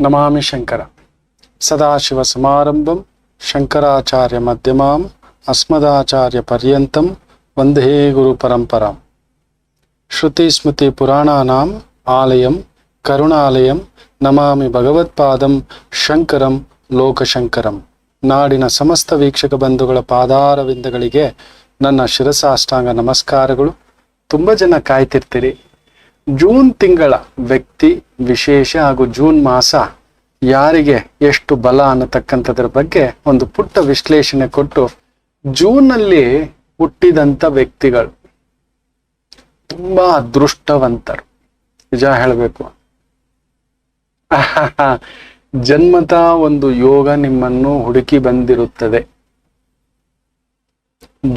ನಮಾಮಿ ಶಂಕರ ಸದಾಶಿವ ಸಮಾರಂಭಂ ಶಂಕರಾಚಾರ್ಯ ಮಧ್ಯಮಾಂ ಅಸ್ಮದಾಚಾರ್ಯ ಪರ್ಯಂತಂ ವಂದೇ ಗುರು ಪರಂಪರಾಂ. ಶ್ರುತಿ ಸ್ಮೃತಿ ಪುರಾಣಾನಾಂ ಆಲಯಂ ಕರುಣಾಲಯಂ ನಮಾಮಿ ಭಗವತ್ಪಾದಂ ಶಂಕರಂ ಲೋಕಶಂಕರಂ. ನಾಡಿನ ಸಮಸ್ತ ವೀಕ್ಷಕ ಬಂಧುಗಳ ಪಾದಾರವಿಂದಗಳಿಗೆ ನನ್ನ ಶಿರಸಾಷ್ಟಾಂಗ ನಮಸ್ಕಾರಗಳು. ತುಂಬ ಜನ ಕಾಯ್ತಿರ್ತೀರಿ ಜೂನ್ ತಿಂಗಳ ವ್ಯಕ್ತಿ ವಿಶೇಷ ಹಾಗೂ ಜೂನ್ ಮಾಸ ಯಾರಿಗೆ ಎಷ್ಟು ಬಲ ಅನ್ನತಕ್ಕಂಥದ್ರ ಬಗ್ಗೆ ಒಂದು ಪುಟ್ಟ ವಿಶ್ಲೇಷಣೆ ಕೊಟ್ಟು, ಜೂನಲ್ಲಿ ಹುಟ್ಟಿದಂಥ ವ್ಯಕ್ತಿಗಳು ತುಂಬಾ ಅದೃಷ್ಟವಂತರು. ನಿಜ ಹೇಳಬೇಕು, ಜನ್ಮತ ಒಂದು ಯೋಗ ನಿಮ್ಮನ್ನು ಹುಡುಕಿ ಬಂದಿರುತ್ತದೆ.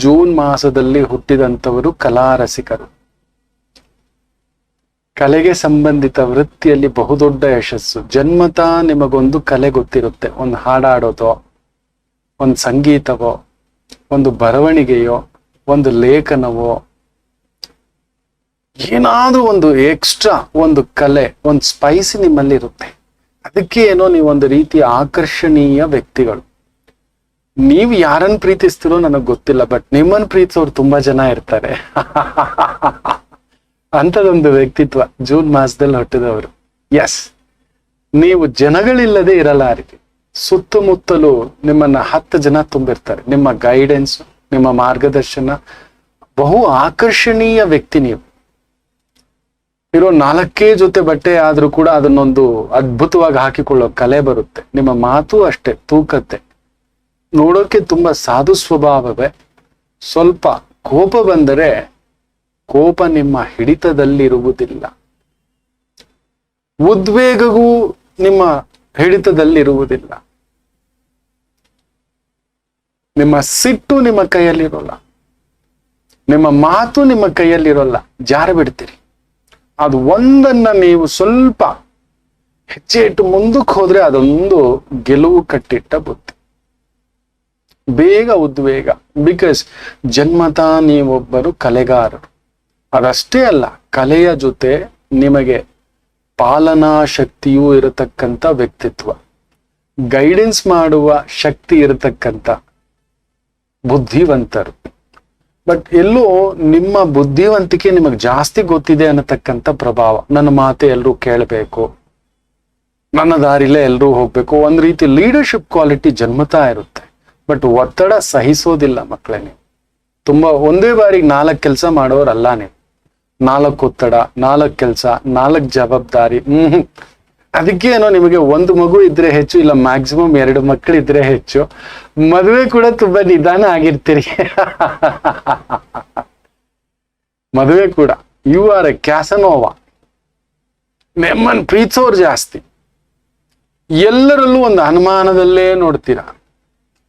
ಜೂನ್ ಮಾಸದಲ್ಲಿ ಹುಟ್ಟಿದಂಥವರು ಕಲಾರಸಿಕರು. ಕಲೆಗೆ ಸಂಬಂಧಿತ ವೃತ್ತಿಯಲ್ಲಿ ಬಹುದೊಡ್ಡ ಯಶಸ್ಸು. ಜನ್ಮತ ನಿಮಗೊಂದು ಕಲೆ ಗೊತ್ತಿರುತ್ತೆ. ಒಂದು ಹಾಡಾಡೋದೋ, ಒಂದು ಸಂಗೀತವೋ, ಒಂದು ಬರವಣಿಗೆಯೋ, ಒಂದು ಲೇಖನವೋ, ಏನಾದ್ರೂ ಒಂದು ಎಕ್ಸ್ಟ್ರಾ ಒಂದು ಕಲೆ, ಒಂದು ಸ್ಪೈಸಿ ನಿಮ್ಮಲ್ಲಿ ಇರುತ್ತೆ. ಅದಕ್ಕೆ ಏನೋ ನೀವೊಂದು ರೀತಿಯ ಆಕರ್ಷಣೀಯ ವ್ಯಕ್ತಿಗಳು. ನೀವು ಯಾರನ್ನು ಪ್ರೀತಿಸ್ತಿರೋ ನನಗೆ ಗೊತ್ತಿಲ್ಲ, ಬಟ್ ನಿಮ್ಮನ್ನು ಪ್ರೀತಿಸೋರು ತುಂಬಾ ಜನ ಇರ್ತಾರೆ. ಅಂಥದೊಂದು ವ್ಯಕ್ತಿತ್ವ ಜೂನ್ ಮಾಸದಲ್ಲಿ ಹುಟ್ಟಿದವರು. ಎಸ್, ನೀವು ಜನಗಳಿಲ್ಲದೆ ಇರಲಾರಿ. ಸುತ್ತಮುತ್ತಲು ನಿಮ್ಮನ್ನ 10 ಜನ ತುಂಬಿರ್ತಾರೆ. ನಿಮ್ಮ ಗೈಡೆನ್ಸ್, ನಿಮ್ಮ ಮಾರ್ಗದರ್ಶನ, ಬಹು ಆಕರ್ಷಣೀಯ ವ್ಯಕ್ತಿ. ನೀವು ಇರೋ 4 ಜೊತೆ ಬಟ್ಟೆ ಆದ್ರೂ ಕೂಡ ಅದನ್ನೊಂದು ಅದ್ಭುತವಾಗಿ ಹಾಕಿಕೊಳ್ಳೋ ಕಲೆ ಬರುತ್ತೆ. ನಿಮ್ಮ ಮಾತು ಅಷ್ಟೇ ತೂಕತ್ತೆ. ನೋಡೋಕೆ ತುಂಬಾ ಸಾಧು ಸ್ವಭಾವವೇ. ಸ್ವಲ್ಪ ಕೋಪ ಬಂದರೆ ಕೋಪ ನಿಮ್ಮ ಹಿಡಿತದಲ್ಲಿರುವುದಿಲ್ಲ. ಉದ್ವೇಗವೂ ನಿಮ್ಮ ಹಿಡಿತದಲ್ಲಿರುವುದಿಲ್ಲ. ನಿಮ್ಮ ಸಿಟ್ಟು ನಿಮ್ಮ ಕೈಯಲ್ಲಿರೋಲ್ಲ. ನಿಮ್ಮ ಮಾತು ನಿಮ್ಮ ಕೈಯಲ್ಲಿರೋಲ್ಲ. ಜಾರ ಬಿಡ್ತೀರಿ. ಅದು ಒಂದನ್ನ ನೀವು ಸ್ವಲ್ಪ ಹೆಜ್ಜೆ ಇಟ್ಟು ಮುಂದಕ್ಕೆ ಹೋದ್ರೆ ಅದೊಂದು ಗೆಲುವು ಕಟ್ಟಿಟ್ಟ ಬುದ್ಧಿ. ಬೇಗ ಉದ್ವೇಗ. ಬಿಕಾಸ್ ಜನ್ಮತ ನೀವೊಬ್ಬರು ಕಲೆಗಾರರು. ಅದಷ್ಟೇ ಅಲ್ಲ, ಕಲೆಯ ಜೊತೆ ನಿಮಗೆ ಪಾಲನಾ ಶಕ್ತಿಯೂ ಇರತಕ್ಕಂಥ ವ್ಯಕ್ತಿತ್ವ, ಗೈಡೆನ್ಸ್ ಮಾಡುವ ಶಕ್ತಿ ಇರತಕ್ಕಂಥ ಬುದ್ಧಿವಂತರು. ಬಟ್ ಎಲ್ಲೋ ನಿಮ್ಮ ಬುದ್ಧಿವಂತಿಕೆ ನಿಮಗೆ ಜಾಸ್ತಿ ಗೊತ್ತಿದೆ ಅನ್ನತಕ್ಕಂಥ ಪ್ರಭಾವ. ನನ್ನ ಮಾತೆ ಎಲ್ಲರೂ ಕೇಳಬೇಕು, ನನ್ನ ದಾರಿಲೇ ಎಲ್ಲರೂ ಹೋಗ್ಬೇಕು. ಒಂದ್ ರೀತಿ ಲೀಡರ್ಶಿಪ್ ಕ್ವಾಲಿಟಿ ಜನ್ಮತಾ ಇರುತ್ತೆ. ಬಟ್ ಒತ್ತಡ ಸಹಿಸೋದಿಲ್ಲ ಮಕ್ಕಳೇ. ನೀವು ತುಂಬಾ ಒಂದೇ ಬಾರಿಗೆ 4 ಕೆಲಸ ಮಾಡೋರಲ್ಲ. ನೀವು 4 ಒತ್ತಡ, 4 ಕೆಲಸ, 4 ಜವಾಬ್ದಾರಿ. ಅದಕ್ಕೇನೋ ನಿಮಗೆ 1 ಮಗು ಇದ್ರೆ ಹೆಚ್ಚು, ಇಲ್ಲ ಮ್ಯಾಕ್ಸಿಮಮ್ 2 ಮಕ್ಕಳು ಇದ್ರೆ ಹೆಚ್ಚು. ಮದುವೆ ಕೂಡ ತುಂಬಾ ನಿಧಾನ ಆಗಿರ್ತೀರಿ. ಮದುವೆ ಕೂಡ ಯು ಆರ್ ಎ ಕ್ಯಾಸನೋವಾ. ನಿಮ್ಮನ್ನು ಪ್ರೀತಿಸೋರು ಜಾಸ್ತಿ. ಎಲ್ಲರಲ್ಲೂ ಒಂದು ಅನುಮಾನದಲ್ಲೇ ನೋಡ್ತೀರಾ.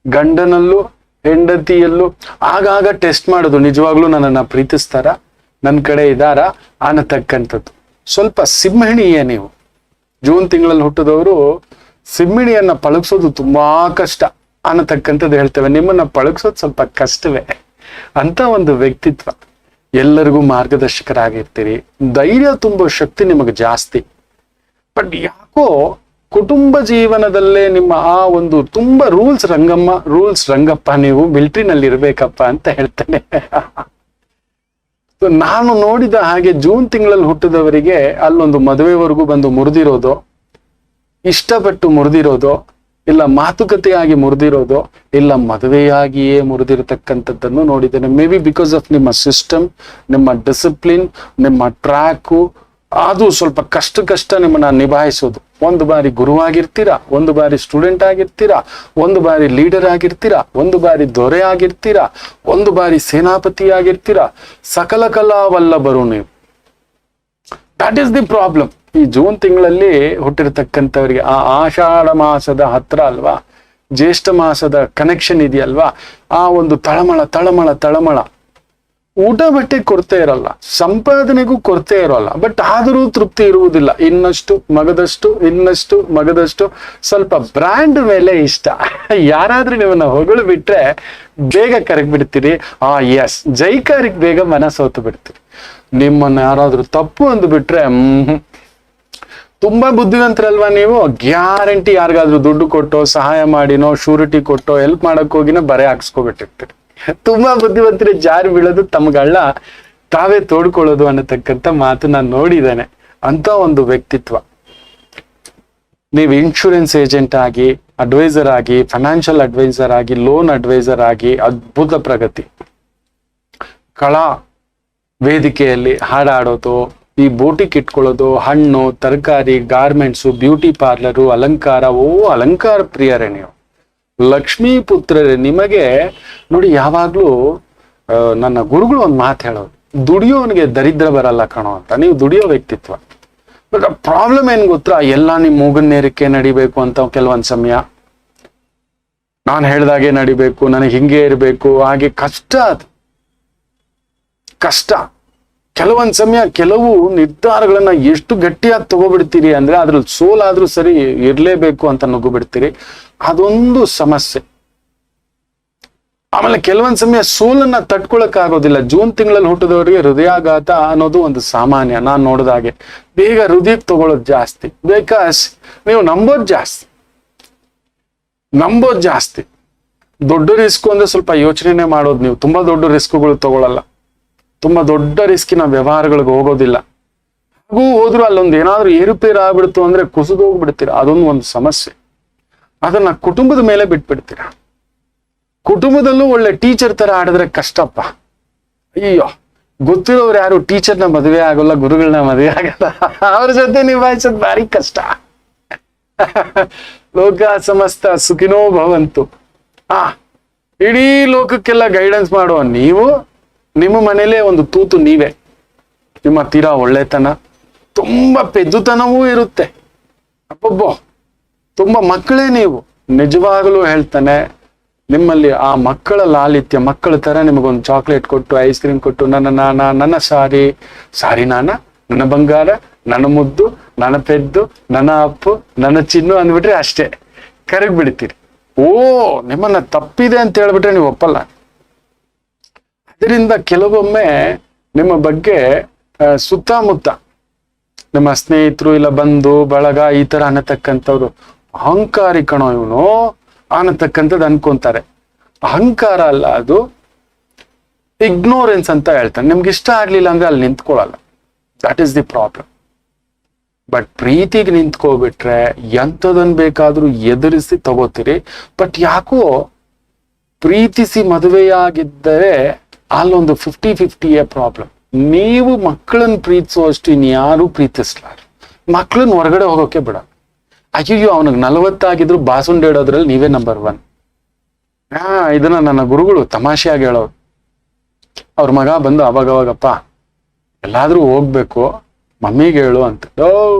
ಗಂಡನಲ್ಲೂ ಹೆಂಡತಿಯಲ್ಲೂ ಆಗಾಗ ಟೆಸ್ಟ್ ಮಾಡೋದು, ನಿಜವಾಗ್ಲೂ ನನ್ನನ್ನ ಪ್ರೀತಿಸ್ತಾರ, ನನ್ನ ಕಡೆ ಇದ್ದಾರ ಅನ್ನತಕ್ಕಂಥದ್ದು. ಸ್ವಲ್ಪ ಸಿಂಹಿಣಿಯೇ ನೀವು. ಜೂನ್ ತಿಂಗಳಲ್ಲಿ ಹುಟ್ಟಿದವರು ಸಿಂಹಿಣಿಯನ್ನ ಪಳಗಿಸೋದು ತುಂಬಾ ಕಷ್ಟ ಅನ್ನತಕ್ಕಂಥದ್ದು ಹೇಳ್ತೇವೆ. ನಿಮ್ಮನ್ನ ಪಳಗಿಸೋದು ಸ್ವಲ್ಪ ಕಷ್ಟವೇ. ಅಂತ ಒಂದು ವ್ಯಕ್ತಿತ್ವ. ಎಲ್ಲರಿಗೂ ಮಾರ್ಗದರ್ಶಕರಾಗಿರ್ತೀರಿ. ಧೈರ್ಯ ತುಂಬೋ ಶಕ್ತಿ ನಿಮಗೆ ಜಾಸ್ತಿ. ಬಟ್ ಯಾಕೋ ಕುಟುಂಬ ಜೀವನದಲ್ಲೇ ನಿಮ್ಮ ಆ ಒಂದು ತುಂಬಾ ರೂಲ್ಸ್ ರಂಗಪ್ಪ, ನೀವು ಮಿಲಿಟರಿನಲ್ಲಿ ಇರ್ಬೇಕಪ್ಪ ಅಂತ ಹೇಳ್ತೇನೆ. ನಾನು ನೋಡಿದ ಹಾಗೆ ಜೂನ್ ತಿಂಗಳಲ್ಲಿ ಹುಟ್ಟಿದವರಿಗೆ ಅಲ್ಲೊಂದು ಮದುವೆವರೆಗೂ ಬಂದು ಮುರಿದಿರೋದು, ಇಷ್ಟಪಟ್ಟು ಮುರಿದಿರೋದು, ಇಲ್ಲ ಮಾತುಕತೆಯಾಗಿ ಮುರಿದಿರೋದು, ಇಲ್ಲ ಮದುವೆಯಾಗಿಯೇ ಮುರಿದಿರತಕ್ಕಂಥದ್ದನ್ನು ನೋಡಿದ್ದೇನೆ. ಮೇ ಬಿ ಬಿಕಾಸ್ ಆಫ್ ನಿಮ್ಮ ಸಿಸ್ಟಮ್, ನಿಮ್ಮ ಡಿಸಿಪ್ಲಿನ್, ನಿಮ್ಮ ಟ್ರ್ಯಾಕು, ಅದು ಸ್ವಲ್ಪ ಕಷ್ಟ ನಿಮ್ಮನ್ನ ನಿಭಾಯಿಸೋದು. ಒಂದು ಬಾರಿ ಗುರುವಾಗಿರ್ತೀರಾ, ಒಂದು ಬಾರಿ ಸ್ಟೂಡೆಂಟ್ ಆಗಿರ್ತೀರಾ, ಒಂದು ಬಾರಿ ಲೀಡರ್ ಆಗಿರ್ತೀರಾ, ಒಂದು ಬಾರಿ ದೊರೆ ಆಗಿರ್ತೀರಾ, ಒಂದು ಬಾರಿ ಸೇನಾಪತಿ ಆಗಿರ್ತೀರಾ. ಸಕಲ ಕಲಾವಲ್ಲಭರು ನೀವು. That is the problem. ಈ ಜೂನ್ ತಿಂಗಳಲ್ಲಿ ಹುಟ್ಟಿರ್ತಕ್ಕಂಥವ್ರಿಗೆ ಆ ಆಷಾಢ ಮಾಸದ ಹತ್ರ ಅಲ್ವಾ, ಜ್ಯೇಷ್ಠ ಮಾಸದ ಕನೆಕ್ಷನ್ ಇದೆಯಲ್ವಾ, ಆ ಒಂದು ತಳಮಳ. ಊಟ ಬಟ್ಟೆ ಕೊರತೆ ಇರಲ್ಲ, ಸಂಪಾದನೆಗೂ ಕೊರತೆ ಇರೋಲ್ಲ. ಬಟ್ ಆದರೂ ತೃಪ್ತಿ ಇರುವುದಿಲ್ಲ. ಇನ್ನಷ್ಟು ಮಗದಷ್ಟು ಸ್ವಲ್ಪ ಬ್ರ್ಯಾಂಡ್ ಮೇಲೆ ಇಷ್ಟ. ಯಾರಾದ್ರೂ ನಿಮ್ಮನ್ನ ಹೊಗಳು ಬಿಟ್ರೆ ಬೇಗ ಕರಗ್ಬಿಡ್ತೀರಿ. ಎಸ್, ಜೈಕಾರಿಗೆ ಬೇಗ ಮನಸ್ಸೋತು ಬಿಡ್ತೀರಿ. ನಿಮ್ಮನ್ನ ಯಾರಾದ್ರೂ ತಪ್ಪು ಅಂದು ಬಿಟ್ರೆ ತುಂಬಾ ಬುದ್ಧಿವಂತರಲ್ವಾ ನೀವು? ಗ್ಯಾರಂಟಿ ಯಾರಿಗಾದ್ರೂ ದುಡ್ಡು ಕೊಟ್ಟೋ, ಸಹಾಯ ಮಾಡಿನೋ, ಶೂರಿಟಿ ಕೊಟ್ಟೋ, ಹೆಲ್ಪ್ ಮಾಡಕ್ ಹೋಗಿನೋ ಬರೆ ಹಾಕ್ಸ್ಕೊಬಿಟ್ಟಿರ್ತೀರಿ. ತುಂಬಾ ಬುದ್ಧಿವಂತರೇ ಜಾರಿ ಬೀಳೋದು, ತಮ್ಗಳ ತಾವೇ ತೋಡ್ಕೊಳ್ಳೋದು ಅನ್ನತಕ್ಕಂಥ ಮಾತು ನಾನು ನೋಡಿದ್ದೇನೆ. ಅಂತ ಒಂದು ವ್ಯಕ್ತಿತ್ವ. ನೀವು ಇನ್ಶೂರೆನ್ಸ್ ಏಜೆಂಟ್ ಆಗಿ, ಅಡ್ವೈಸರ್ ಆಗಿ, ಫೈನಾನ್ಷಿಯಲ್ ಅಡ್ವೈಸರ್ ಆಗಿ, ಲೋನ್ ಅಡ್ವೈಸರ್ ಆಗಿ ಅದ್ಭುತ ಪ್ರಗತಿ. ಕಲಾ ವೇದಿಕೆಯಲ್ಲಿ ಹಾಡಾಡೋದು, ಈ ಬೋಟಿಕ್ ಇಟ್ಕೊಳ್ಳೋದು, ಹಣ್ಣು ತರಕಾರಿ, ಗಾರ್ಮೆಂಟ್ಸು, ಬ್ಯೂಟಿ ಪಾರ್ಲರು, ಅಲಂಕಾರ. ಅಲಂಕಾರ ಪ್ರಿಯರೇ ನೀವು, ಲಕ್ಷ್ಮೀ ಪುತ್ರರೇ. ನಿಮಗೆ ನೋಡಿ, ಯಾವಾಗ್ಲೂ ನನ್ನ ಗುರುಗಳು ಒಂದು ಮಾತು ಹೇಳೋದು, ದುಡಿಯೋನಿಗೆ ದರಿದ್ರ ಬರಲ್ಲ ಕಣೋ ಅಂತ. ನೀವು ದುಡಿಯೋ ವ್ಯಕ್ತಿತ್ವ. ಬಟ್ ಪ್ರಾಬ್ಲಮ್ ಏನ್ ಗೊತ್ತಾ, ಎಲ್ಲ ನಿಮ್ ಮೂಗನ್ನೇರಕ್ಕೆ ನಡಿಬೇಕು ಅಂತ ಕೆಲವೊಂದ್ ಸಮಯ. ನಾನು ಹೇಳ್ದಾಗೆ ನಡಿಬೇಕು, ನನಗೆ ಹಿಂಗೆ ಇರಬೇಕು, ಹಾಗೆ ಕಷ್ಟ. ಅದು ಕಷ್ಟ. ಕೆಲವೊಂದ್ ಸಮಯ ಕೆಲವು ನಿರ್ಧಾರಗಳನ್ನ ಎಷ್ಟು ಗಟ್ಟಿಯಾಗಿ ತಗೋಬಿಡ್ತೀರಿ ಅಂದ್ರೆ ಅದ್ರಲ್ಲಿ ಸೋಲಾದ್ರೂ ಸರಿ ಇರ್ಲೇಬೇಕು ಅಂತ ನುಗ್ಗು ಬಿಡ್ತೀರಿ. ಅದೊಂದು ಸಮಸ್ಯೆ. ಆಮೇಲೆ ಕೆಲವೊಂದ್ ಸಮಯ ಸೋಲನ್ನ ತಡ್ಕೊಳಕ್ ಆಗೋದಿಲ್ಲ. ಜೂನ್ ತಿಂಗಳಲ್ಲಿ ಹುಟ್ಟಿದವರಿಗೆ ಹೃದಯಾಘಾತ ಅನ್ನೋದು ಒಂದು ಸಾಮಾನ್ಯ. ನಾನ್ ನೋಡಿದಾಗೆ ಬೇಗ ಹೃದಯಕ್ಕೆ ತಗೊಳ್ಳೋದು ಜಾಸ್ತಿ. ಬಿಕಾಸ್ ನೀವು ನಂಬೋದ್ ಜಾಸ್ತಿ. ದೊಡ್ಡ ರಿಸ್ಕ್ ಅಂದ್ರೆ ಸ್ವಲ್ಪ ಯೋಚನೆ ಮಾಡೋದು. ನೀವು ತುಂಬಾ ದೊಡ್ಡ ರಿಸ್ಕ್ಗಳು ತಗೊಳ್ಳಲ್ಲ. ತುಂಬಾ ದೊಡ್ಡ ರಿಸ್ಕಿನ ವ್ಯವಹಾರಗಳಿಗೆ ಹೋಗೋದಿಲ್ಲ. ಹಾಗೂ ಹೋದ್ರು ಅಲ್ಲೊಂದು ಏನಾದ್ರೂ ಏರುಪೇರು ಆಗ್ಬಿಡ್ತು ಅಂದ್ರೆ ಕುಸಿದು ಹೋಗ್ಬಿಡ್ತೀರ. ಅದೊಂದು ಒಂದು ಸಮಸ್ಯೆ. ಅದನ್ನ ಕುಟುಂಬದ ಮೇಲೆ ಬಿಟ್ಬಿಡ್ತೀರ. ಕುಟುಂಬದಲ್ಲೂ ಒಳ್ಳೆ ಟೀಚರ್ ತರ ಆಡಿದ್ರೆ ಕಷ್ಟಪ್ಪ. ಅಯ್ಯೋ, ಗೊತ್ತಿರೋರು ಯಾರು ಟೀಚರ್ನ ಮದುವೆ ಆಗೋಲ್ಲ, ಗುರುಗಳನ್ನ ಮದುವೆ ಆಗಲ್ಲ. ಅವ್ರ ಜೊತೆ ನಿಭಾಯಿಸೋದು ಭಾರಿ ಕಷ್ಟ. ಲೋಕ ಸಮಸ್ತ ಸುಖಿನೋ ಭವಂತು. ಇಡೀ ಲೋಕಕ್ಕೆಲ್ಲ ಗೈಡೆನ್ಸ್ ಮಾಡುವ ನೀವು, ನಿಮ್ಮ ಮನೇಲೆ ಒಂದು ತೂತು ನೀವೇ. ನಿಮ್ಮ ತೀರಾ ಒಳ್ಳೆತನ, ತುಂಬಾ ಪೆದ್ದುತನವೂ ಇರುತ್ತೆ. ಅಪ್ಪಬ್ಬೋ, ತುಂಬಾ ಮಕ್ಕಳೇ ನೀವು. ನಿಜವಾಗಲೂ ಹೇಳ್ತಾನೆ, ನಿಮ್ಮಲ್ಲಿ ಆ ಮಕ್ಕಳ ಲಾಲಿತ್ಯ, ಮಕ್ಕಳ ತರ ನಿಮಗೊಂದು ಚಾಕ್ಲೇಟ್ ಕೊಟ್ಟು, ಐಸ್ ಕ್ರೀಮ್ ಕೊಟ್ಟು, ನನ್ನ ಸಾರಿ ನನ್ನ ಬಂಗಾರ, ನನ್ನ ಮುದ್ದು, ನನ್ನ ಪೆದ್ದು, ನನ್ನ ಅಪ್ಪು, ನನ್ನ ಚಿನ್ನು ಅಂದ್ಬಿಟ್ರೆ ಅಷ್ಟೇ ಕರಗ್ ಬಿಡ್ತೀರಿ. ನಿಮ್ಮನ್ನ ತಪ್ಪಿದೆ ಅಂತ ಹೇಳ್ಬಿಟ್ರೆ ನೀವು ಒಪ್ಪಲ್ಲ. ಅದರಿಂದ ಕೆಲವೊಮ್ಮೆ ನಿಮ್ಮ ಬಗ್ಗೆ ಸುತ್ತಮುತ್ತ ನಿಮ್ಮ ಸ್ನೇಹಿತರು ಇಲ್ಲ ಬಂಧು ಬಳಗ ಈ ತರ ಅನ್ನತಕ್ಕಂಥವ್ರು, ಅಹಂಕಾರಿ ಕಣೋ ಇವನು ಅನ್ನತಕ್ಕಂಥದ್ದು ಅನ್ಕೊಂತಾರೆ. ಅಹಂಕಾರ ಅಲ್ಲ, ಅದು ಇಗ್ನೋರೆನ್ಸ್ ಅಂತ ಹೇಳ್ತಾನೆ. ನಿಮ್ಗೆ ಇಷ್ಟ ಆಗ್ಲಿಲ್ಲ ಅಂದ್ರೆ ಅಲ್ಲಿ ನಿಂತ್ಕೊಳ್ಳಲ್ಲ. That is the problem. But ಪ್ರೀತಿಗೆ ನಿಂತ್ಕೋಬಿಟ್ರೆ ಎಂಥದನ್ ಬೇಕಾದ್ರೂ ಎದುರಿಸಿ ತಗೋತೀರಿ. ಬಟ್ ಯಾಕೋ ಪ್ರೀತಿಸಿ ಮದುವೆಯಾಗಿದ್ದರೆ ಅಲ್ಲೊಂದು 50-50 ಪ್ರಾಬ್ಲಮ್. ನೀವು ಮಕ್ಕಳನ್ನ ಪ್ರೀತಿಸುವಷ್ಟು ಇನ್ಯಾರು ಪ್ರೀತಿಸ್ಲಾರ. ಮಕ್ಕಳನ್ನ ಹೊರಗಡೆ ಹೋಗೋಕೆ ಬಿಡ. ಅಯ್ಯೋ, ಅವನಿಗೆ 40 ಆಗಿದ್ರು ಬಾಸುಂಡೆ ಇಡೋದ್ರಲ್ಲಿ ನೀವೇ ನಂಬರ್ 1. ಇದನ್ನ ನನ್ನ ಗುರುಗಳು ತಮಾಷೆಯಾಗಿ ಹೇಳೋರು. ಅವ್ರ ಮಗ ಬಂದು ಅವಾಗವಾಗಪ್ಪ ಎಲ್ಲಾದ್ರೂ ಹೋಗ್ಬೇಕು, ಮಮ್ಮಿಗೆ ಹೇಳು ಅಂತ.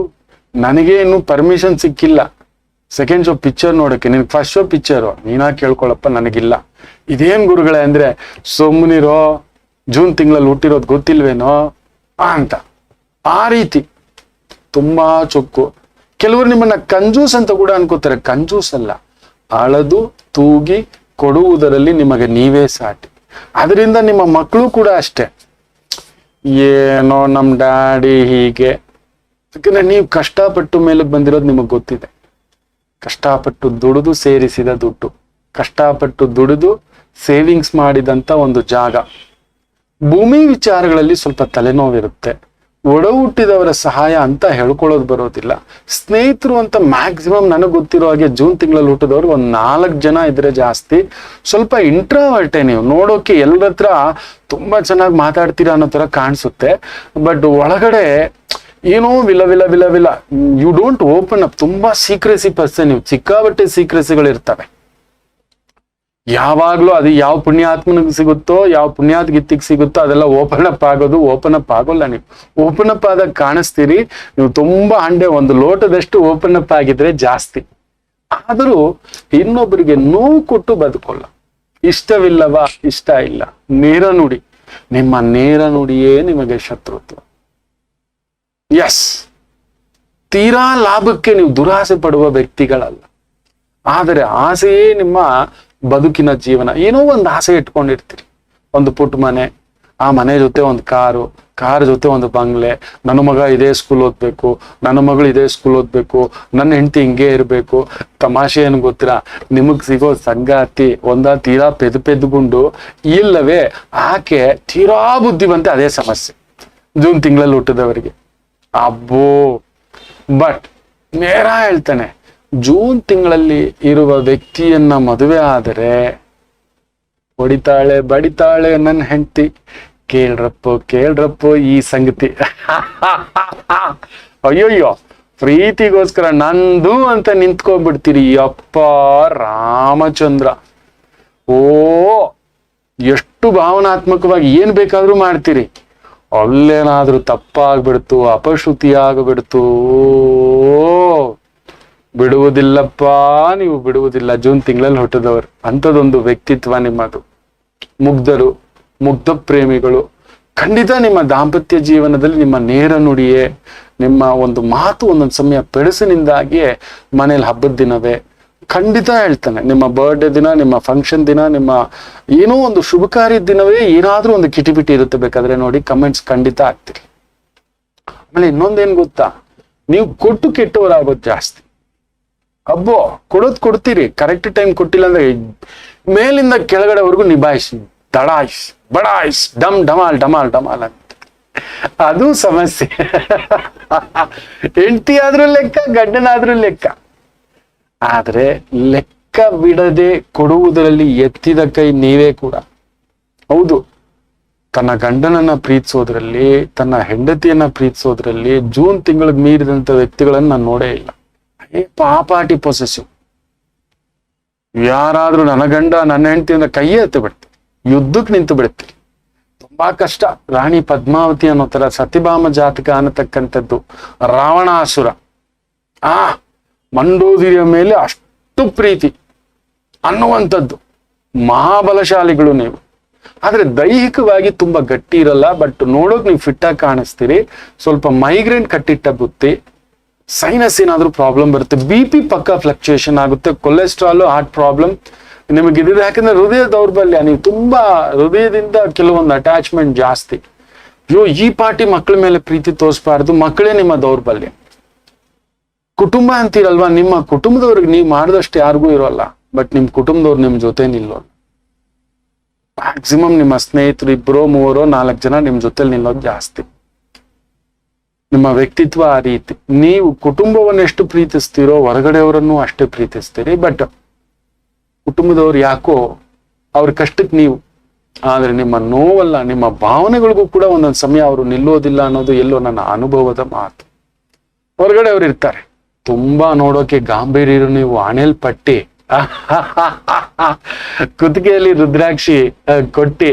ನನಗೆ ಇನ್ನು ಪರ್ಮಿಷನ್ ಸಿಕ್ಕಿಲ್ಲ ಸೆಕೆಂಡ್ ಶೋ ಪಿಕ್ಚರ್ ನೋಡಕ್ಕೆ. ನಿನ್ಗೆ ಫಸ್ಟ್ ಶೋ ಪಿಕ್ಚರು ನೀನಾ ಕೇಳ್ಕೊಳಪ್ಪ, ನನಗಿಲ್ಲ. ಇದೇನ್ ಗುರುಗಳೇ ಅಂದ್ರೆ, ಸುಮ್ಮನಿರೋ, ಜೂನ್ ತಿಂಗಳಲ್ಲಿ ಹುಟ್ಟಿರೋದು ಗೊತ್ತಿಲ್ವೇನೋ ಅಂತ. ಆ ರೀತಿ ತುಂಬಾ ಚೊಕ್ಕು. ಕೆಲವರು ನಿಮ್ಮನ್ನ ಕಂಜೂಸ್ ಅಂತ ಕೂಡ ಅನ್ಕೋತಾರೆ. ಕಂಜೂಸ್ ಅಲ್ಲ, ಅಳದು ತೂಗಿ ಕೊಡುವುದರಲ್ಲಿ ನಿಮಗೆ ನೀವೇ ಸಾಟಿ. ಅದರಿಂದ ನಿಮ್ಮ ಮಕ್ಕಳು ಕೂಡ ಅಷ್ಟೇ, ಏನೋ ನಮ್ ಡ್ಯಾಡಿ ಹೀಗೆ. ಯಾಕಂದ್ರೆ ನೀವು ಕಷ್ಟಪಟ್ಟು ಮೇಲಕ್ಕೆ ಬಂದಿರೋದು ನಿಮಗ್ ಗೊತ್ತಿದೆ. ಕಷ್ಟಪಟ್ಟು ದುಡಿದು ಸೇರಿಸಿದ ದುಡ್ಡು, ಕಷ್ಟಪಟ್ಟು ದುಡಿದು ಸೇವಿಂಗ್ಸ್ ಮಾಡಿದಂತ ಒಂದು ಜಾಗ. ಭೂಮಿ ವಿಚಾರಗಳಲ್ಲಿ ಸ್ವಲ್ಪ ತಲೆನೋವಿರುತ್ತೆ. ಒಡ ಹುಟ್ಟಿದವರ ಸಹಾಯ ಅಂತ ಹೇಳ್ಕೊಳ್ಳೋದು ಬರೋದಿಲ್ಲ. ಸ್ನೇಹಿತರು ಅಂತ ಮ್ಯಾಕ್ಸಿಮಮ್ ನನಗೆ ಗೊತ್ತಿರೋ ಹಾಗೆ ಜೂನ್ ತಿಂಗಳಲ್ಲಿ ಹುಟ್ಟಿದವ್ರು ಒಂದು 4 ಜನ ಇದ್ರೆ ಜಾಸ್ತಿ. ಸ್ವಲ್ಪ ಇಂಟ್ರಾವರ್ಟೇ ನೀವು. ನೋಡೋಕೆ ಎಲ್ಲರ ಹತ್ರ ತುಂಬಾ ಚೆನ್ನಾಗಿ ಮಾತಾಡ್ತೀರಾ ಅನ್ನೋ ತರ ಕಾಣಿಸುತ್ತೆ. ಬಟ್ ಒಳಗಡೆ ಏನೋ ವಿಲ ವಿಲ ವಿಲ ವಿಲ. You don't open up. ತುಂಬಾ ಸೀಕ್ರೆಸಿ ಪರ್ಸನ್ ನೀವು. ಸಿಕ್ಕಾಬಟ್ಟೆ ಸೀಕ್ರೆಸಿಗಳು ಇರ್ತವೆ. ಯಾವಾಗ್ಲೂ ಅದು ಯಾವ ಪುಣ್ಯಾತ್ಮನಿಗೆ ಸಿಗುತ್ತೋ, ಯಾವ ಪುಣ್ಯಾತ್ಗಿತ್ತಿಗೆ ಸಿಗುತ್ತೋ ಅದೆಲ್ಲ ಓಪನ್ ಅಪ್ ಆಗೋದು. ಓಪನ್ ಅಪ್ ಆಗೋಲ್ಲ. ನೀವು ಓಪನ್ ಅಪ್ ಆದಾಗ ಕಾಣಿಸ್ತೀರಿ. ನೀವು ತುಂಬಾ ಹಂಡೆ ಒಂದು ಲೋಟದಷ್ಟು ಓಪನ್ ಅಪ್ ಆಗಿದ್ರೆ ಜಾಸ್ತಿ. ಆದರೂ ಇನ್ನೊಬ್ಬರಿಗೆ ನೋವು ಕೊಟ್ಟು ಬದುಕೋಲ್ಲ. ಇಷ್ಟವಿಲ್ಲವಾ? ಇಷ್ಟ ಇಲ್ಲ. ನೇರ ನುಡಿ. ನಿಮ್ಮ ನೇರ ನುಡಿಯೇ ನಿಮಗೆ ಶತ್ರುತ್ವ. ಎಸ್, ತೀರಾ ಲಾಭಕ್ಕೆ ನೀವು ದುರಾಸೆ ಪಡುವ ವ್ಯಕ್ತಿಗಳಲ್ಲ. ಆದರೆ ಆಸೆಯೇ ನಿಮ್ಮ ಬದುಕಿನ ಜೀವನ. ಏನೋ ಒಂದು ಆಸೆ ಇಟ್ಕೊಂಡಿರ್ತೀರಿ. ಒಂದು ಪುಟ್ಟ ಮನೆ, ಆ ಮನೆ ಜೊತೆ ಒಂದು ಕಾರು, ಕಾರ್ ಜೊತೆ ಒಂದು ಬಂಗ್ಲೆ, ನನ್ನ ಮಗ ಇದೇ ಸ್ಕೂಲ್ ಓದ್ಬೇಕು, ನನ್ನ ಮಗಳು ಇದೇ ಸ್ಕೂಲ್ ಓದ್ಬೇಕು, ನನ್ನ ಹೆಂಡತಿ ಹಿಂಗೆ ಇರ್ಬೇಕು. ತಮಾಷೆ ಏನು ಗೊತ್ತಿರಾ, ನಿಮಗ್ ಸಿಗೋ ಸಂಗಾತಿ ತೀರಾ ಪೆದ್ಗುಂಡು, ಇಲ್ಲವೇ ಆಕೆ ತೀರಾ ಬುದ್ಧಿವಂತೆ. ಅದೇ ಸಮಸ್ಯೆ ಜೂನ್ ತಿಂಗಳಲ್ಲಿ ಹುಟ್ಟಿದವರಿಗೆ. ಅಬ್ಬೋ, ಬಟ್ ನೇರ ಹೇಳ್ತಾನೆ, ಜೂನ್ ತಿಂಗಳಲ್ಲಿ ಇರುವ ವ್ಯಕ್ತಿಯನ್ನ ಮದುವೆ ಆದರೆ ಹೊಡಿತಾಳೆ ಬಡಿತಾಳೆ ನನ್ನ ಹೆಂಡತಿ. ಕೇಳ್ರಪ್ಪೋ ಈ ಸಂಗತಿ. ಅಯ್ಯೋಯ್ಯೋ, ಪ್ರೀತಿಗೋಸ್ಕರ ನಂದು ಅಂತ ನಿಂತ್ಕೊಂಡ್ಬಿಡ್ತೀರಿ. ಅಪ್ಪ ರಾಮಚಂದ್ರ, ಓ ಎಷ್ಟು ಭಾವನಾತ್ಮಕವಾಗಿ ಏನ್ ಬೇಕಾದ್ರೂ ಮಾಡ್ತೀರಿ. ಅಲ್ಲೇನಾದ್ರೂ ತಪ್ಪಾಗ್ಬಿಡ್ತು, ಅಪಶ್ರುತಿ ಆಗ್ಬಿಡ್ತು, ಬಿಡುವುದಿಲ್ಲಪ್ಪ, ನೀವು ಬಿಡುವುದಿಲ್ಲ. ಜೂನ್ ತಿಂಗಳಲ್ಲಿ ಹುಟ್ಟಿದವರು, ಅಂಥದ್ದೊಂದು ವ್ಯಕ್ತಿತ್ವ ನಿಮ್ಮದು. ಮುಗ್ಧರು, ಮುಗ್ಧ ಪ್ರೇಮಿಗಳು. ಖಂಡಿತ ನಿಮ್ಮ ದಾಂಪತ್ಯ ಜೀವನದಲ್ಲಿ ನಿಮ್ಮ ನೇರ ನುಡಿಯೇ, ನಿಮ್ಮ ಒಂದು ಮಾತು ಒಂದೊಂದು ಸಮಯ ಪೆಡಸಿನಿಂದಾಗಿಯೇ ಮನೇಲಿ ಹಬ್ಬದ ದಿನವೇ ಖಂಡಿತ ಹೇಳ್ತಾನೆ, ನಿಮ್ಮ ಬರ್ಡೇ ದಿನ, ನಿಮ್ಮ ಫಂಕ್ಷನ್ ದಿನ, ನಿಮ್ಮ ಏನೋ ಒಂದು ಶುಭ ಕಾರ್ಯದ ದಿನವೇ ಏನಾದ್ರೂ ಒಂದು ಕಿಟಿಪಿಟಿ ಇರುತ್ತೆ. ಬೇಕಾದ್ರೆ ನೋಡಿ, ಕಮೆಂಟ್ಸ್ ಖಂಡಿತ ಆಗ್ತೀರಿ. ಆಮೇಲೆ ಇನ್ನೊಂದೇನ್ ಗೊತ್ತಾ, ನೀವು ಕೊಟ್ಟು ಕೆಟ್ಟವರಾಗೋದು ಜಾಸ್ತಿ. ಅಬ್ಬೋ, ಕೊಡ್ತೀರಿ, ಕರೆಕ್ಟ್ ಟೈಮ್ ಕೊಟ್ಟಿಲ್ಲ ಅಂದ್ರೆ ಮೇಲಿಂದ ಕೆಳಗಡೆವರೆಗೂ ನಿಭಾಯಿಸಿ, ದಡಾಯಿಸ್ ಬಡಾಯಿಸ್, ಡಮಾಲ್ ಅಂತ. ಅದು ಸಮಸ್ಯೆ. ಹೆಂಡತಿ ಆದ್ರೂ ಲೆಕ್ಕ, ಗಂಡನಾದ್ರೂ ಲೆಕ್ಕ. ಆದ್ರೆ ಲೆಕ್ಕ ಬಿಡದೆ ಕೊಡುವುದರಲ್ಲಿ ಎತ್ತಿದ ಕೈ ನೀವೇ ಕೂಡ. ಹೌದು, ತನ್ನ ಗಂಡನನ್ನ ಪ್ರೀತಿಸೋದ್ರಲ್ಲಿ, ತನ್ನ ಹೆಂಡತಿಯನ್ನ ಪ್ರೀತಿಸೋದ್ರಲ್ಲಿ ಜೂನ್ ತಿಂಗಳಿಗೆ ಮೀರಿದಂತ ವ್ಯಕ್ತಿಗಳನ್ನ ನಾನು ನೋಡೇ ಇಲ್ಲ. ಪಾಪಾಟಿ ಪೊಸೆಸಿವ್. ಯಾರಾದ್ರೂ ನನ್ನ ಗಂಡ ನನ್ನ ಹೆಂಡತಿ ಅಂದ್ರೆ ಕೈಯೇ ಎತ್ತು ಬಿಡ್ತೀವಿ, ಯುದ್ಧಕ್ಕೆ ನಿಂತು ಬಿಡ್ತೀವಿ. ತುಂಬಾ ಕಷ್ಟ. ರಾಣಿ ಪದ್ಮಾವತಿ ಅನ್ನೋ ತರ ಸತಿಭಾಮ ಜಾತಕ ಅನ್ನತಕ್ಕಂಥದ್ದು. ರಾವಣಾಸುರ ಮಂಡೋದರಿಯ ಮೇಲೆ ಅಷ್ಟು ಪ್ರೀತಿ ಅನ್ನುವಂಥದ್ದು. ಮಹಾಬಲಶಾಲಿಗಳು ನೀವು. ಆದ್ರೆ ದೈಹಿಕವಾಗಿ ತುಂಬಾ ಗಟ್ಟಿ ಇರಲ್ಲ, ಬಟ್ ನೋಡೋಕ್ ನೀವು ಫಿಟ್ ಆಗಿ ಕಾಣಿಸ್ತೀರಿ. ಸ್ವಲ್ಪ ಮೈಗ್ರೇನ್ ಕಟ್ಟಿಟ್ಟ ಬುತ್ತಿ, ಸೈನಸ್ ಏನಾದ್ರೂ ಪ್ರಾಬ್ಲಮ್ ಬರುತ್ತೆ, BP ಪಕ್ಕ ಫ್ಲಕ್ಚುಯೇಷನ್ ಆಗುತ್ತೆ, ಕೊಲೆಸ್ಟ್ರಾಲ್, ಹಾರ್ಟ್ ಪ್ರಾಬ್ಲಮ್ ನಿಮಗಿದ್ರೆ. ಯಾಕಂದ್ರೆ ಹೃದಯ ದೌರ್ಬಲ್ಯ, ನೀವು ತುಂಬಾ ಹೃದಯದಿಂದ ಕೆಲವೊಂದು ಅಟ್ಯಾಚ್ಮೆಂಟ್ ಜಾಸ್ತಿ. ಈ ಪಾರ್ಟಿ ಮಕ್ಕಳ ಮೇಲೆ ಪ್ರೀತಿ ತೋರಿಸಬಾರ್ದು, ಮಕ್ಕಳೇ ನಿಮ್ಮ ದೌರ್ಬಲ್ಯ. ಕುಟುಂಬ ಅಂತೀರಲ್ವಾ, ನಿಮ್ಮ ಕುಟುಂಬದವ್ರಿಗೆ ನೀವು ಮಾಡಿದಷ್ಟು ಯಾರಿಗೂ ಇರೋಲ್ಲ, ಬಟ್ ನಿಮ್ ಕುಟುಂಬದವ್ರು ನಿಮ್ ಜೊತೆ ನಿಲ್ಲೋಲ್ಲ. ಮ್ಯಾಕ್ಸಿಮಮ್ ನಿಮ್ಮ ಸ್ನೇಹಿತರು 2-3-4 ಜನ ನಿಮ್ ಜೊತೆ ನಿಲ್ಲೋದು ಜಾಸ್ತಿ. ನಿಮ್ಮ ವ್ಯಕ್ತಿತ್ವ ಆ ರೀತಿ. ನೀವು ಕುಟುಂಬವನ್ನು ಎಷ್ಟು ಪ್ರೀತಿಸ್ತೀರೋ ಹೊರಗಡೆಯವರನ್ನು ಅಷ್ಟೇ ಪ್ರೀತಿಸ್ತೀರಿ, ಬಟ್ ಕುಟುಂಬದವ್ರು ಯಾಕೋ ಅವ್ರ ಕಷ್ಟಕ್ಕೆ ನೀವು. ಆದ್ರೆ ನಿಮ್ಮ ನೋವಲ್ಲ, ನಿಮ್ಮ ಭಾವನೆಗಳಿಗೂ ಕೂಡ ಒಂದೊಂದು ಸಮಯ ಅವರು ನಿಲ್ಲೋದಿಲ್ಲ ಅನ್ನೋದು ಎಲ್ಲೋ ನನ್ನ ಅನುಭವದ ಮಾತು. ಹೊರಗಡೆ ಅವ್ರು ಇರ್ತಾರೆ, ತುಂಬಾ ನೋಡೋಕೆ ಗಾಂಭೀರ್ಯರು, ನೀವು ಆಣೆಲ್ ಪಟ್ಟಿ, ಕುತ್ತಿಗೆಯಲ್ಲಿ ರುದ್ರಾಕ್ಷಿ ಕೊಟ್ಟಿ,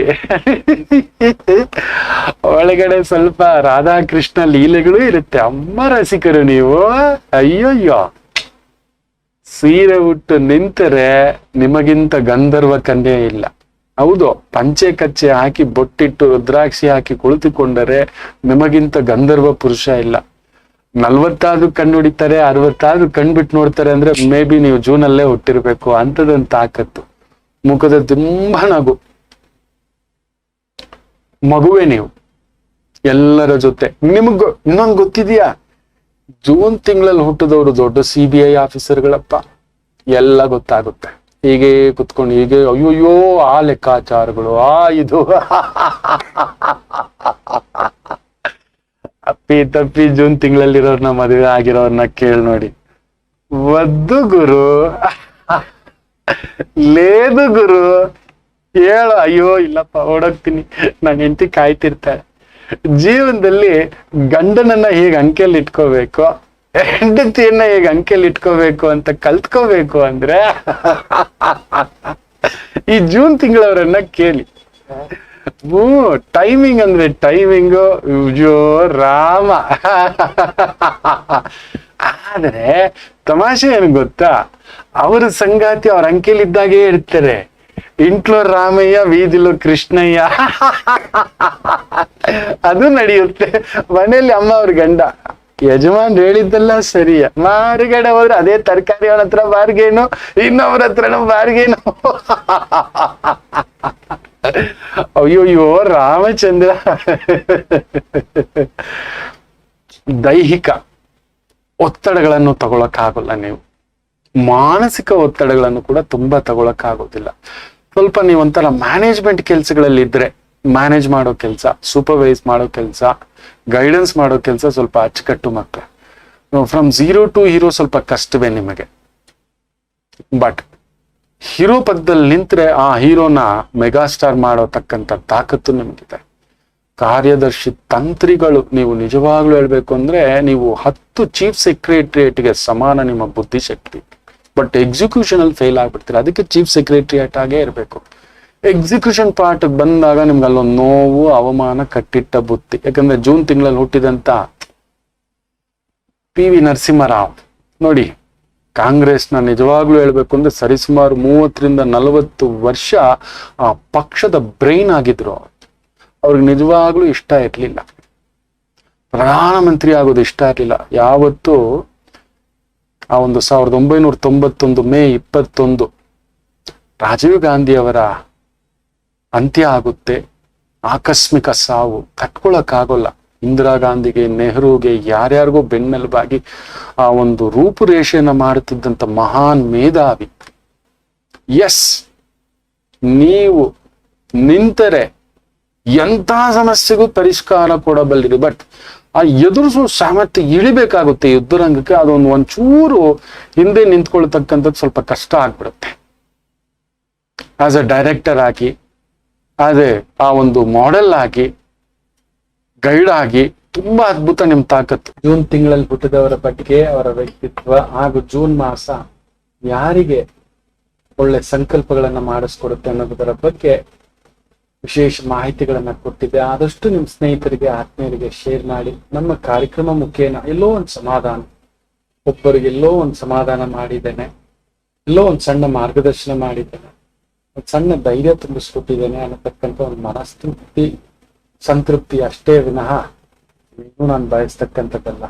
ಒಳಗಡೆ ಸ್ವಲ್ಪ ರಾಧಾಕೃಷ್ಣ ಲೀಲೆಗಳು ಇರುತ್ತೆ. ಅಮ್ಮ ರಸಿಕರು ನೀವು. ಅಯ್ಯೋಯ್ಯೋ, ಸೀರೆ ಉಟ್ಟು ನಿಂತರೆ ನಿಮಗಿಂತ ಗಂಧರ್ವ ಕನ್ಯೆ ಇಲ್ಲ. ಹೌದು, ಪಂಚೆ ಕಚ್ಚೆ ಹಾಕಿ ಬೊಟ್ಟಿಟ್ಟು ರುದ್ರಾಕ್ಷಿ ಹಾಕಿ ಕುಳಿತುಕೊಂಡರೆ ನಿಮಗಿಂತ ಗಂಧರ್ವ ಪುರುಷ ಇಲ್ಲ. 40 ಕಣ್ಣು ಹೊಡಿತಾರೆ, 60 ಕಣ್ಬಿಟ್ಟು ನೋಡ್ತಾರೆ ಅಂದ್ರೆ ಮೇ ಬಿ ನೀವು ಜೂನಲ್ಲೇ ಹುಟ್ಟಿರ್ಬೇಕು. ಅಂತದೊಂದು ತಾಕತ್ತು, ಮುಖದ ತುಂಬಾ ನಗು, ಮಗುವೆ ನೀವು ಎಲ್ಲರ ಜೊತೆ. ನಿಮಗ್ ಇನ್ನೊಂದು ಗೊತ್ತಿದ್ಯಾ, ಜೂನ್ ತಿಂಗಳಲ್ಲಿ ಹುಟ್ಟಿದವರು ದೊಡ್ಡ CBI ಆಫೀಸರ್ಗಳಪ್ಪ. ಎಲ್ಲ ಗೊತ್ತಾಗುತ್ತೆ. ಹೀಗೆ ಕುತ್ಕೊಂಡು ಹೀಗೆ ಅಯ್ಯೋಯ್ಯೋ ಆ ಲೆಕ್ಕಾಚಾರಗಳು, ಇದು ಅಪ್ಪಿ ತಪ್ಪಿ ಜೂನ್ ತಿಂಗಳಲ್ಲಿರೋರ್ನ ಮದುವೆ ಆಗಿರೋರ್ನ ಕೇಳಿ ನೋಡಿ. ವದ್ದು ಗುರು, ಲೇದು ಗುರು, ಹೇಳು ಅಯ್ಯೋ ಇಲ್ಲಪ್ಪ ಓಡೋಗ್ತೀನಿ, ನನ್ನ ಹೆಂಡತಿ ಕಾಯ್ತಿರ್ತಾಳೆ. ಜೀವನದಲ್ಲಿ ಗಂಡನನ್ನ ಹೇಗೆ ಅಂಕೆಯಲ್ಲಿ ಇಟ್ಕೋಬೇಕು, ಹೆಂಡತಿಯನ್ನ ಹೇಗೆ ಅಂಕೆಯಲ್ಲಿ ಇಟ್ಕೋಬೇಕು ಅಂತ ಕಲ್ತ್ಕೋಬೇಕು ಅಂದ್ರೆ ಈ ಜೂನ್ ತಿಂಗಳವರನ್ನ ಕೇಳಿ. ಟೈಮಿಂಗ್ ಅಂದ್ರೆ ಟೈಮಿಂಗು ಜೋ ರಾಮ. ಆದ್ರೆ ತಮಾಷೆ ಏನು ಗೊತ್ತಾ, ಅವ್ರ ಸಂಗಾತಿ ಅವ್ರ ಅಂಕೆಲಿದ್ದಾಗೆ ಇರ್ತಾರೆ. ಇಂಟ್ಲೋ ರಾಮಯ್ಯ, ಬೀದಿಲೋ ಕೃಷ್ಣಯ್ಯ. ಅದು ನಡೆಯುತ್ತೆ. ಮನೇಲಿ ಅಮ್ಮ ಅವ್ರ ಗಂಡ, ಯಜಮಾನ್ ಹೇಳಿದ್ದೆಲ್ಲ ಸರಿಯ, ಮಾರುಗಡೆ ಹೋದ್ರೆ ಅದೇ ತರಕಾರಿ ಅವನ ಹತ್ರ ಬಾರ್ಗೇನು, ಇನ್ನೊಬ್ರ ಹತ್ರನೂ ಬಾರ್ಗೇನು. ಅಯ್ಯೋಯ್ಯೋ ರಾಮಚಂದ್ರ. ದೈಹಿಕ ಒತ್ತಡಗಳನ್ನು ತಗೊಳಕ್ಕಾಗಲ್ಲ ನೀವು, ಮಾನಸಿಕ ಒತ್ತಡಗಳನ್ನು ಕೂಡ ತುಂಬಾ ತಗೊಳಕ್ಕಾಗೋದಿಲ್ಲ. ಸ್ವಲ್ಪ ನೀವೊಂಥರ ಮ್ಯಾನೇಜ್ಮೆಂಟ್ ಕೆಲಸಗಳಲ್ಲಿ ಇದ್ರೆ, ಮ್ಯಾನೇಜ್ ಮಾಡೋ ಕೆಲಸ, ಸೂಪರ್ವೈಸ್ ಮಾಡೋ ಕೆಲಸ, ಗೈಡೆನ್ಸ್ ಮಾಡೋ ಕೆಲಸ ಸ್ವಲ್ಪ ಅಚ್ಚುಕಟ್ಟು ಮಕ್ಕಳು. ಫ್ರಮ್ 0 to ಹೀರೋ ಸ್ವಲ್ಪ ಕಷ್ಟವೇ ನಿಮಗೆ. ಬಟ್ ಹೀರೋ ಪದದಲ್ಲಿ ನಿಂತ್ರೆ ಆ ಹೀರೋನ ಮೆಗಾಸ್ಟಾರ್ ಮಾಡತಕ್ಕಂಥ ತಾಕತ್ತು ನಿಮಗಿದೆ. ಕಾರ್ಯದರ್ಶಿ ತಂತ್ರಿಗಳು ನೀವು, ನಿಜವಾಗ್ಲೂ ಹೇಳ್ಬೇಕು ಅಂದ್ರೆ ನೀವು 10 ಚೀಫ್ ಸೆಕ್ರೆಟರಿಯೇಟ್ಗೆ ಸಮಾನ ನಿಮ್ಮ ಬುದ್ಧಿಶಕ್ತಿ. ಬಟ್ ಎಕ್ಸಿಕ್ಯೂಷನ್ ಅಲ್ಲಿ ಫೇಲ್ ಆಗ್ಬಿಡ್ತೀರ. ಅದಕ್ಕೆ ಚೀಫ್ ಸೆಕ್ರೆಟರಿಯೇಟ್ ಆಗೇ ಇರಬೇಕು. ಎಕ್ಸಿಕ್ಯೂಷನ್ ಪಾರ್ಟ್ ಬಂದಾಗ ನಿಮ್ಗೆ ಅಲ್ಲೊಂದು ನೋವು, ಅವಮಾನ, ಕಟ್ಟಿಟ್ಟ ಬುತ್ತಿ. ಯಾಕಂದ್ರೆ ಜೂನ್ ತಿಂಗಳಲ್ಲಿ ಹುಟ್ಟಿದಂತ PV ನರಸಿಂಹರಾವ್ ನೋಡಿ, ಕಾಂಗ್ರೆಸ್ನ ನಿಜವಾಗ್ಲೂ ಹೇಳ್ಬೇಕು ಅಂದ್ರೆ ಸರಿಸುಮಾರು 30 ರಿಂದ 40 ವರ್ಷ ಆ ಪಕ್ಷದ ಬ್ರೈನ್ ಆಗಿದ್ರು. ಅವ್ರಿಗೆ ನಿಜವಾಗ್ಲೂ ಇಷ್ಟ ಇರ್ಲಿಲ್ಲ, ಪ್ರಧಾನಮಂತ್ರಿ ಆಗೋದು ಇಷ್ಟ ಇರ್ಲಿಲ್ಲ. ಯಾವತ್ತು ಆ ಒಂದು 1991 ಮೇ 21 ರಾಜೀವ್ ಗಾಂಧಿ ಅವರ ಅಂತ್ಯ ಆಗುತ್ತೆ, ಆಕಸ್ಮಿಕ ಸಾವು, ತಟ್ಕೊಳಕ್ಕಾಗೋಲ್ಲ. ಇಂದಿರಾ ಗಾಂಧಿಗೆ, ನೆಹರುಗೆ, ಯಾರ್ಯಾರಿಗೋ ಬೆನ್ನೆಲುಬಾಗಿ ಆ ಒಂದು ರೂಪುರೇಷೆಯನ್ನ ಮಾಡುತ್ತಿದ್ದಂತ ಮಹಾನ್ ಮೇಧಾವಿ. ಎಸ್, ನೀವು ನಿಂತರೆ ಎಂಥ ಸಮಸ್ಯೆಗೂ ಪರಿಷ್ಕಾರ ಕೊಡಬಲ್ಲಿರಿ. ಬಟ್ ಆ ಎದುರಿಸೋ ಸಾಮರ್ಥ್ಯ ಇಳಿಬೇಕಾಗುತ್ತೆ ಯುದ್ಧರಂಗಕ್ಕೆ. ಅದೊಂದು ಒಂಚೂರು ಹಿಂದೆ ನಿಂತ್ಕೊಳ್ತಕ್ಕಂಥದ್ದು ಸ್ವಲ್ಪ ಕಷ್ಟ ಆಗ್ಬಿಡುತ್ತೆ. ಆಸ್ ಎ ಡೈರೆಕ್ಟರ್ ಆಗಿ, ಅದೇ ಆ ಒಂದು ಮಾಡೆಲ್ ಆಗಿ, ಗೈಡ್ ಆಗಿ ತುಂಬಾ ಅದ್ಭುತ ನಿಮ್ ತಾಕತ್ತು. ಜೂನ್ ತಿಂಗಳಲ್ಲಿ ಹುಟ್ಟಿದವರ ಬಗ್ಗೆ, ಅವರ ವ್ಯಕ್ತಿತ್ವ ಹಾಗೂ ಜೂನ್ ಮಾಸ ಯಾರಿಗೆ ಒಳ್ಳೆ ಸಂಕಲ್ಪಗಳನ್ನ ಮಾಡಿಸ್ಕೊಡುತ್ತೆ ಅನ್ನೋದರ ಬಗ್ಗೆ ವಿಶೇಷ ಮಾಹಿತಿಗಳನ್ನ ಕೊಟ್ಟಿದ್ದೆ. ಆದಷ್ಟು ನಿಮ್ ಸ್ನೇಹಿತರಿಗೆ, ಆತ್ಮೀಯರಿಗೆ ಶೇರ್ ಮಾಡಿ. ನಮ್ಮ ಕಾರ್ಯಕ್ರಮ ಮುಖೇನ ಎಲ್ಲೋ ಒಂದು ಸಮಾಧಾನ, ಒಬ್ಬರಿಗೆ ಎಲ್ಲೋ ಒಂದು ಸಮಾಧಾನ ಮಾಡಿದ್ದೇನೆ, ಎಲ್ಲೋ ಒಂದು ಸಣ್ಣ ಮಾರ್ಗದರ್ಶನ ಮಾಡಿದ್ದೇನೆ, ಒಂದು ಸಣ್ಣ ಧೈರ್ಯ ತುಂಬಿಸ್ಕೊಟ್ಟಿದ್ದೇನೆ ಅನ್ನತಕ್ಕಂಥ ಒಂದು ಮನಸ್ತೃಪ್ತಿ, ಸಂತೃಪ್ತಿ ಅಷ್ಟೇ ವಿನಃ ಇನ್ನೂ ನಾನು ಬಯಸ್ತಕ್ಕಂಥದ್ದಲ್ಲ.